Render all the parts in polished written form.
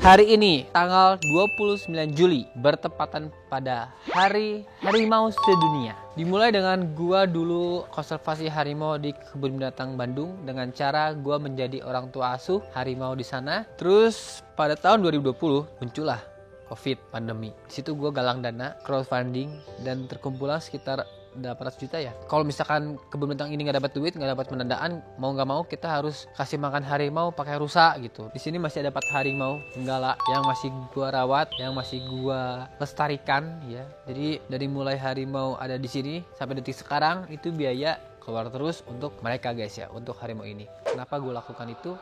Hari ini, tanggal 29 Juli, bertepatan pada Hari Harimau Sedunia. Dimulai dengan gua dulu konservasi harimau di Kebun Binatang Bandung dengan cara gua menjadi orang tua asuh harimau di sana. Terus pada tahun 2020 muncullah COVID pandemi. Di situ gua galang dana, crowdfunding, dan terkumpulah sekitar 800 juta ya. Kalau misalkan kebun binatang ini nggak dapat duit, nggak dapat pendanaan, mau nggak mau kita harus kasih makan harimau pakai rusa gitu. Di sini masih ada 4 harimau benggala yang masih gua rawat, yang masih gua lestarikan ya. Jadi dari mulai harimau ada di sini sampai detik sekarang itu biaya keluar terus untuk mereka guys ya, untuk harimau ini. Kenapa gua lakukan itu?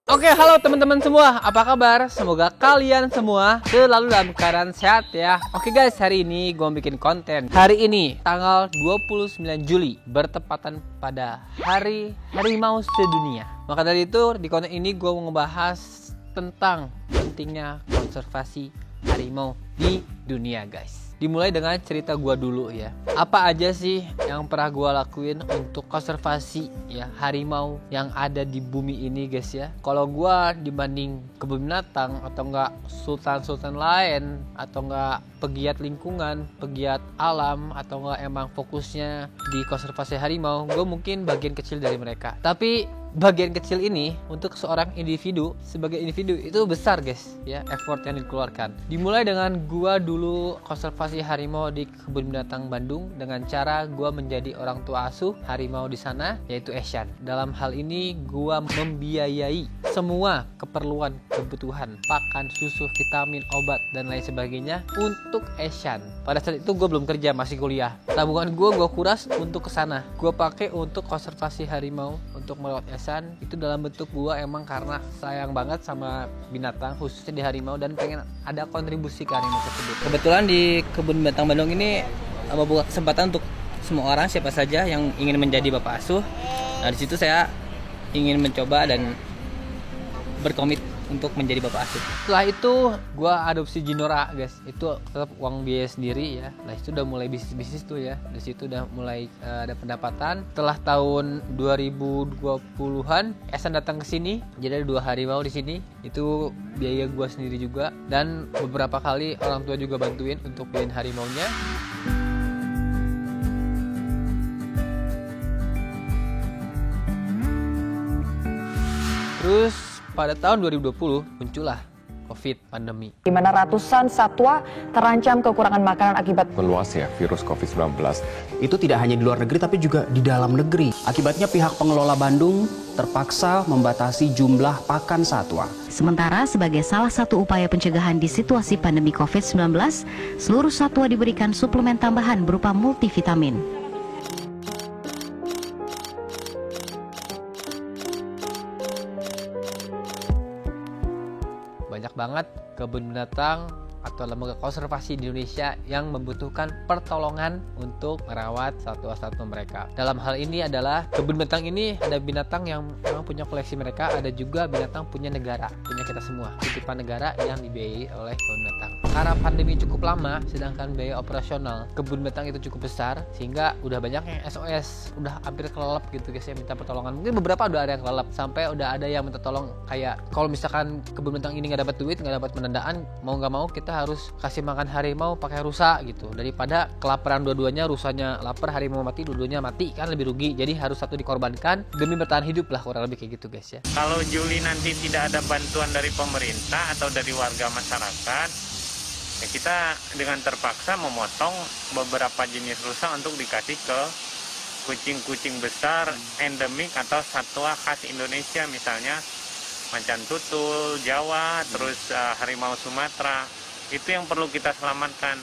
Oke, halo teman-teman semua, apa kabar? Semoga kalian semua selalu dalam keadaan sehat ya. Oke guys, hari ini gue bikin konten. Hari ini, tanggal 29 Juli, bertepatan pada Hari Harimau Sedunia. Maka dari itu, di konten ini gue mau ngebahas tentang pentingnya konservasi harimau di dunia guys. Dimulai dengan cerita gua dulu ya. Apa aja sih yang pernah gua lakuin untuk konservasi ya harimau yang ada di bumi ini guys ya. Kalau gua dibanding kebun binatang atau enggak sultan-sultan lain atau enggak pegiat lingkungan, pegiat alam atau enggak emang fokusnya di konservasi harimau, gua mungkin bagian kecil dari mereka. Tapi bagian kecil ini untuk seorang individu, sebagai individu itu besar guys ya, effort yang dikeluarkan. Dimulai dengan gua dulu konservasi harimau di Kebun Binatang Bandung dengan cara gua menjadi orang tua asuh harimau di sana, yaitu Asian. Dalam hal ini gua membiayai semua keperluan kebutuhan pakan, susu, vitamin, obat dan lain sebagainya untuk Asian. Pada saat itu gua belum kerja, masih kuliah. Tabungan gua kuras untuk kesana. Gua pakai untuk konservasi harimau, untuk merawat Asian. Itu dalam bentuk gua emang karena sayang banget sama binatang, khususnya di harimau, dan pengen ada kontribusi ke harimau tersebut. Kebetulan di Kebun Binatang Bandung ini membuka kesempatan untuk semua orang, siapa saja yang ingin menjadi bapak asuh. Nah, di situ saya ingin mencoba dan berkomit untuk menjadi bapak asuh. Setelah itu gua adopsi Jinora guys. Itu tetap uang biaya sendiri ya. Nah, itu udah mulai bisnis tuh ya. Di situ udah mulai ada pendapatan. Setelah tahun 2020-an Esan datang ke sini. Jadi ada 2 harimau di sini. Itu biaya gua sendiri juga, dan beberapa kali orang tua juga bantuin untuk biayain harimaunya. Terus pada tahun 2020 muncullah COVID pandemi, di mana ratusan satwa terancam kekurangan makanan akibat meluasnya virus COVID-19. Itu tidak hanya di luar negeri tapi juga di dalam negeri. Akibatnya pihak pengelola Bandung terpaksa membatasi jumlah pakan satwa. Sementara sebagai salah satu upaya pencegahan di situasi pandemi COVID-19, seluruh satwa diberikan suplemen tambahan berupa multivitamin. banyak banget kebun binatang atau lembaga konservasi di Indonesia yang membutuhkan pertolongan untuk merawat satwa-satwa mereka. Dalam hal ini adalah kebun binatang ini ada binatang yang memang punya koleksi mereka, ada juga binatang punya negara, punya kita semua, titipan negara yang dibiayai oleh kebun binatang. Karena pandemi cukup lama, sedangkan biaya operasional kebun binatang itu cukup besar, sehingga udah banyak yang SOS, udah hampir kelelep gitu guys ya, minta pertolongan. Mungkin beberapa udah ada yang kelelep, sampai udah ada yang minta tolong kayak kalau misalkan kebun binatang ini nggak dapat duit, nggak dapat pendanaan, mau nggak mau kita harus kasih makan harimau pakai rusa gitu, daripada kelaparan dua-duanya, rusanya lapar, harimau mati, dua-duanya mati, kan lebih rugi. Jadi harus satu dikorbankan demi bertahan hidup lah, kurang lebih kayak gitu guys ya. Kalau Juli nanti tidak ada bantuan dari pemerintah atau dari warga masyarakat, ya kita dengan terpaksa memotong beberapa jenis rusa untuk dikasih ke kucing-kucing besar endemik atau satwa khas Indonesia, misalnya macan tutul Jawa, terus harimau Sumatera. Itu yang perlu kita selamatkan,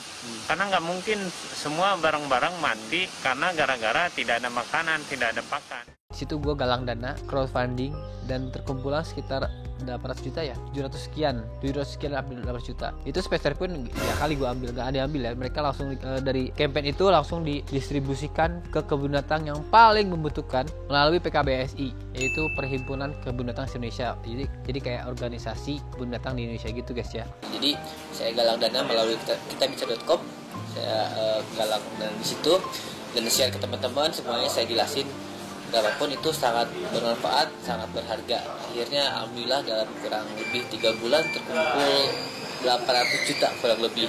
karena nggak mungkin semua barang-barang mati karena gara-gara tidak ada makanan, tidak ada pakan. Di situ gue galang dana, crowdfunding, dan terkumpulan sekitar 800 juta ya, 700 sekian ambil 800 juta. Itu spacer pun ya kali gue ambil, gak ada yang ambil ya. Mereka langsung dari campaign itu langsung didistribusikan ke kebun binatang yang paling membutuhkan melalui PKBSI, yaitu Perhimpunan Kebun Binatang Indonesia. Jadi kayak organisasi kebun binatang di Indonesia gitu guys ya. Jadi saya galang dana melalui kitabisa.com. Saya galang dana di situ dan share ke teman-teman, semuanya saya jelasin. Berapapun itu sangat bermanfaat, sangat berharga. Akhirnya alhamdulillah dalam kurang lebih 3 bulan terkumpul 800 juta kurang lebih.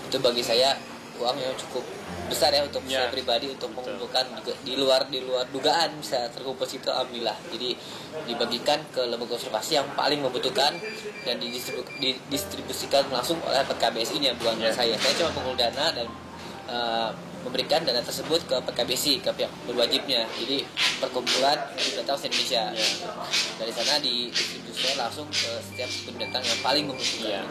Itu bagi saya uang yang cukup besar ya untuk saya pribadi, untuk mengumpulkan di luar dugaan bisa terkumpul situ, alhamdulillah. Jadi dibagikan ke lembaga konservasi yang paling membutuhkan dan didistribusikan langsung oleh PKBSI-nya, bukan saya. Saya cuma mengumpul dana dan memberikan dana tersebut ke PKBSI, ke pihak berwajibnya. Jadi perkumpulan binatang Indonesia. Dari sana didistribusikan langsung ke setiap binatang yang paling membutuhkan.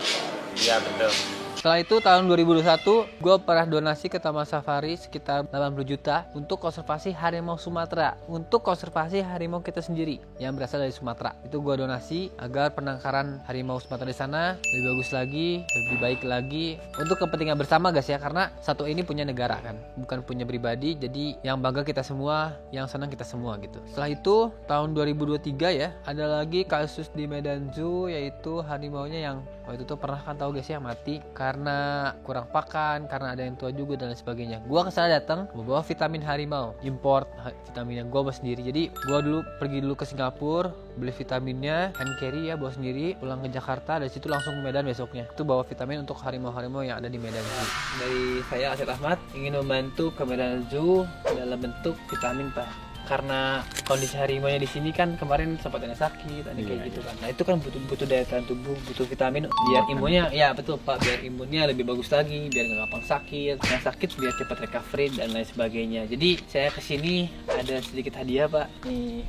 Iya betul. Setelah itu tahun 2021 gue pernah donasi ke Taman Safari sekitar 80 juta untuk konservasi harimau Sumatera, untuk konservasi harimau kita sendiri yang berasal dari Sumatera. Itu gue donasi agar penangkaran harimau Sumatera di sana lebih bagus lagi, lebih baik lagi, untuk kepentingan bersama guys ya, karena satu ini punya negara kan, bukan punya pribadi. Jadi yang bangga kita semua, yang senang kita semua gitu. Setelah itu tahun 2023 ya, ada lagi kasus di Medan Zoo, yaitu harimaunya yang waktu itu pernah kan tahu guys ya mati karena kurang pakan, karena ada yang tua juga dan lain sebagainya. Gua kesana datang membawa vitamin harimau, import vitaminnya gua bawa sendiri. Jadi gua pergi dulu ke Singapura, beli vitaminnya, hand carry ya, bawa sendiri, pulang ke Jakarta, dari situ langsung ke Medan besoknya. Itu bawa vitamin untuk harimau-harimau yang ada di Medan Zoo. Dari saya Asyid Ahmad ingin membantu ke Medan Zoo dalam bentuk vitamin Pak. Karena kondisi harimaunya di sini kan kemarin sempat ada sakit, ada kayak gitu kan. Nah itu kan butuh daya tahan tubuh, butuh vitamin biar imunnya, ya betul Pak, biar imunnya lebih bagus lagi, biar nggak gampang sakit. Yang sakit biar cepat recovery dan lain sebagainya. Jadi saya kesini ada sedikit hadiah Pak. Nih,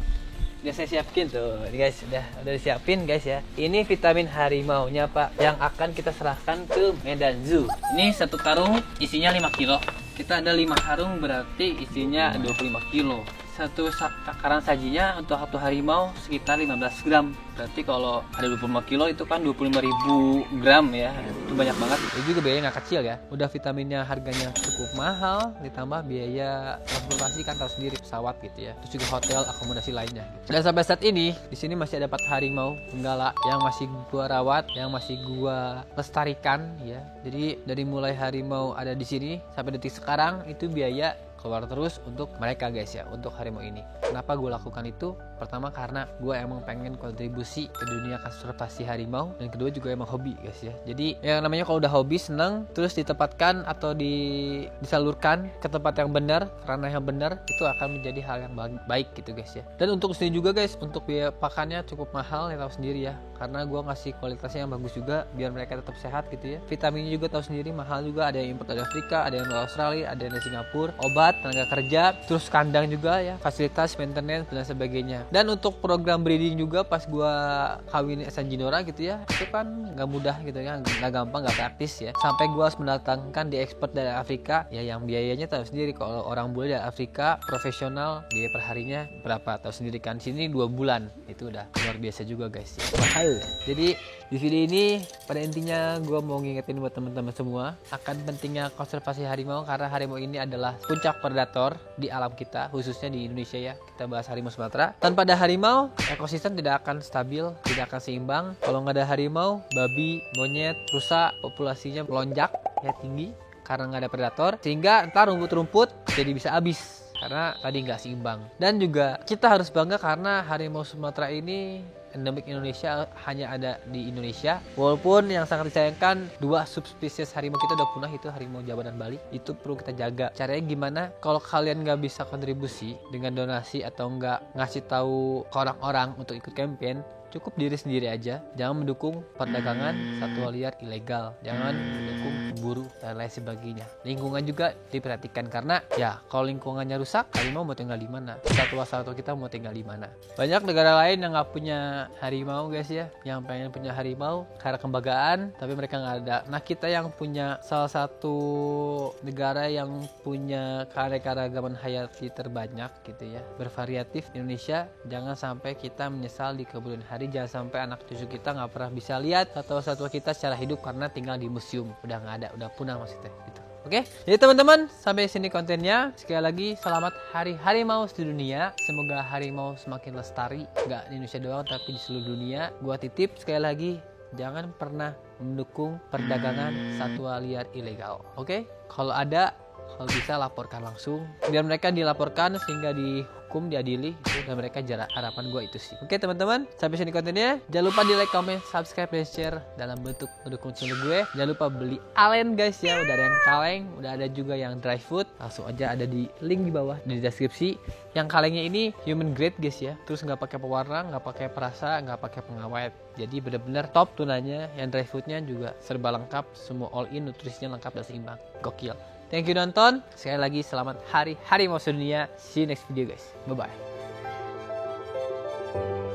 udah saya siapin tuh, nih guys, udah disiapin guys ya. Ini vitamin harimaunya Pak, yang akan kita serahkan ke Medan Zoo. Ini satu karung isinya 5 kilo. Kita ada 5 karung berarti isinya 25 kilo. Satu takaran sajinya untuk satu harimau sekitar 15 gram. Berarti kalau ada 25 kilo itu kan 25.000 gram ya. Itu banyak banget. Itu juga biayanya nggak kecil ya. Udah vitaminnya harganya cukup mahal, ditambah biaya transportasi kan tahu sendiri, pesawat gitu ya. Terus juga hotel, akomodasi lainnya. Dan sampai saat ini di sini masih ada 4 harimau benggala yang masih gua rawat, yang masih gua lestarikan ya. Jadi dari mulai harimau ada di sini sampai detik sekarang itu biaya keluar terus untuk mereka guys ya, untuk harimau ini. Kenapa gue lakukan itu? Pertama karena gue emang pengen kontribusi ke dunia konservasi harimau, dan kedua juga emang hobi guys ya. Jadi yang namanya kalau udah hobi seneng, terus ditempatkan atau disalurkan ke tempat yang benar, ranah yang benar, itu akan menjadi hal yang baik gitu guys ya. Dan untuk sini juga guys, untuk biaya pakannya cukup mahal ya, tahu sendiri ya, karena gue ngasih kualitasnya yang bagus juga biar mereka tetap sehat gitu ya. Vitaminnya juga tahu sendiri mahal juga, ada yang import dari Afrika, ada yang dari Australia, ada yang dari Singapura. Obat, tenaga kerja, terus kandang juga ya, fasilitas maintenance dan sebagainya. Dan untuk program breeding juga pas gua kawin Sanjinora gitu ya, itu kan nggak mudah gitu ya, nggak gampang, nggak praktis ya. Sampai gua harus mendatangkan diekspor dari Afrika ya, yang biayanya tahu sendiri kalau orang bule dari Afrika profesional biaya perharinya berapa, tahu sendiri kan. Sini 2 bulan itu udah luar biasa juga guys ya. Mahal. Jadi di video ini pada intinya gue mau ngingetin buat teman-teman semua akan pentingnya konservasi harimau, karena harimau ini adalah puncak predator di alam kita, khususnya di Indonesia ya. Kita bahas harimau Sumatera. Tanpa ada harimau, ekosistem tidak akan stabil, tidak akan seimbang. Kalau nggak ada harimau, babi, monyet, rusa, populasinya melonjak ya, tinggi karena nggak ada predator, sehingga entar rumput-rumput jadi bisa habis karena tadi nggak seimbang. Dan juga kita harus bangga karena harimau Sumatera ini endemik Indonesia, hanya ada di Indonesia. Walaupun yang sangat disayangkan 2 subspesies harimau kita udah punah, itu harimau Jawa dan Bali. Itu perlu kita jaga. Caranya gimana? Kalau kalian nggak bisa kontribusi dengan donasi atau nggak ngasih tahu ke orang-orang untuk ikut campaign, cukup diri sendiri aja. Jangan mendukung perdagangan satwa liar ilegal, jangan mendukung buru dan lain sebagainya. Lingkungan juga diperhatikan, karena ya kalau lingkungannya rusak, harimau mau tinggal di mana, satwa-satwa kita mau tinggal di mana. Banyak negara lain yang nggak punya harimau guys ya, yang pengen punya harimau karena kebanggaan, tapi mereka nggak ada. Nah, kita yang punya salah satu negara yang punya keanekaragaman hayati terbanyak gitu ya, bervariatif, Indonesia, jangan sampai kita menyesal di kemudian hari. Jangan sampai anak cucu kita nggak pernah bisa lihat satwa-satwa kita secara hidup karena tinggal di museum, udah nggak ada, udah punah maksudnya gitu. Oke, jadi teman-teman, sampai sini kontennya. Sekali lagi selamat Hari Harimau Sedunia. Semoga harimau semakin lestari, nggak di Indonesia doang tapi di seluruh dunia. Gua titip sekali lagi, jangan pernah mendukung perdagangan satwa liar ilegal. Oke, kalau ada, kalau bisa laporkan langsung, biar mereka dilaporkan sehingga dihukum, diadili itu, dan mereka jarak. Harapan gue itu sih. Oke teman-teman, sampai sini kontennya. Jangan lupa di like, comment, subscribe, dan share dalam bentuk mendukung channel gue. Jangan lupa beli alen guys ya, udah ada yang kaleng, udah ada juga yang dry food. Langsung aja ada di link di bawah di deskripsi. Yang kalengnya ini human grade guys ya, terus nggak pakai pewarna, nggak pakai perasa, nggak pakai pengawet. Jadi bener-bener top tunanya. Yang dry foodnya juga serba lengkap, semua all in, nutrisinya lengkap dan seimbang. Gokil. Thank you nonton. Sekali lagi selamat Hari Harimau Sedunia. See you next video guys. Bye bye.